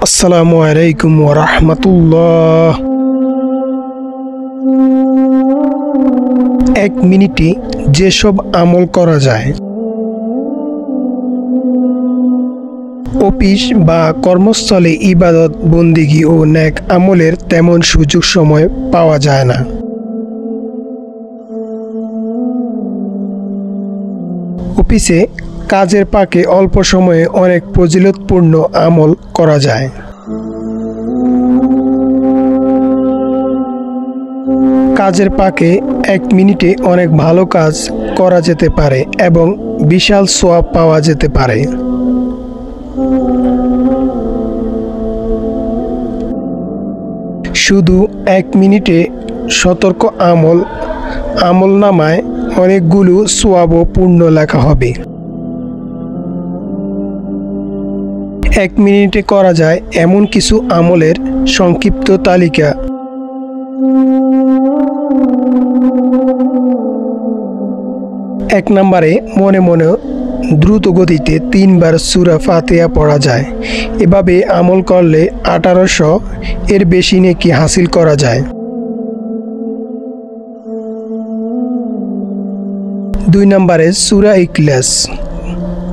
আসসালামু আলাইকুম ওয়া রাহমাতুল্লাহ। 1 মিনিটে যেসব আমল করা যায়। অফিস বা কর্মস্থলে ইবাদত বন্দেগী ও নেক আমলের তেমন সুযোগ সময় পাওয়া যায় না। অফিসে কাজের ফাঁকে অল্প সময়ে অনেক ফজিলতপূর্ণ আমল করা যায়। কাজের ফাঁকে 1 মিনিটে অনেক ভালো কাজ করা যেতে পারে এবং বিশাল সওয়াব পাওয়া যেতে পারে। শুধু 1 মিনিটে সতর্ক আমলনামায় অনেকগুলো সওয়াব ও পুণ্য লেখা হবে। 1 মিনিটে করা যায় এমন কিছু আমলের সংক্ষিপ্ত তালিকা। 1 নম্বরে মনে মনে দ্রুত গতিতে 3 বার সূরা ফাতিহা পড়া যায়। এভাবে আমল করলে 1800 এর বেশি নেকি হাসিল করা যায়। 2 নম্বরে সূরা ইখলাস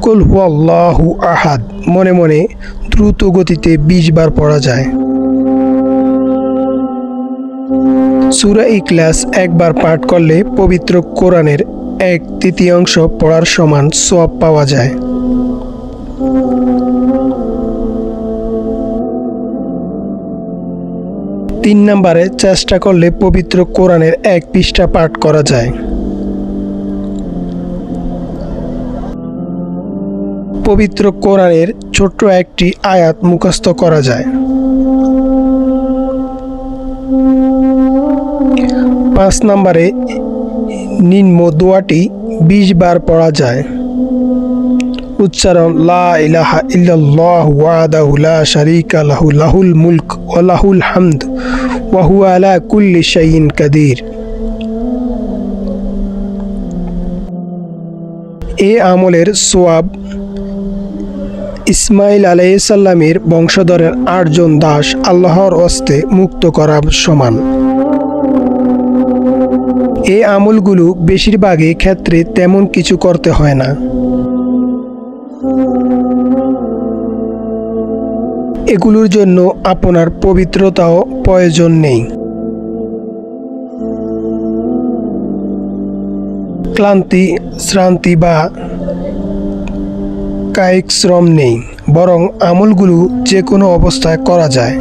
কুল হুয়াল্লাহু আহাদ মনে মনে দ্রুত গতিতে 20 বার পড়া যায়। সূরা ইখলাস একবার পাঠ করলে পবিত্র কোরআনের 1/3 পড়ার সমান সওয়াব পাওয়া যায়। 3 নম্বরে চেষ্টা করলে পবিত্র কোরআনের 1 পৃষ্ঠা পাঠ করা যায়। পবিত্র কোরআনের ছোট্ট একটি আয়াত মুখস্থ করা যায়। 5 নম্বরে নিম্ন দোয়াটি 20 বার পড়া যায়। উচ্চারণ লা ইলাহা ইল্লাল্লাহু ওয়াহদাহু লা শারীকা লাহু লাহুল মুলক ওয়া লাহুল হামদ ওয়া হুয়া আলা কুল্লি শাইইন কাদির। এই আমলের সওয়াব ইসমাঈল আলাইহিস সালামের বংশধরের 8 জন দাস আল্লাহর হস্তে মুক্ত করার সমান। এই আমলগুলো বেশিরভাগই ক্ষেত্রে তেমন কিছু করতে হয় না। এগুলোর জন্য আপনার পবিত্রতাও প্রয়োজন নেই, ক্লান্তি শ্রান্তি বা কায়িক শ্রম নেই, বরং আমলগুলো যে কোনো অবস্থায় করা যায়।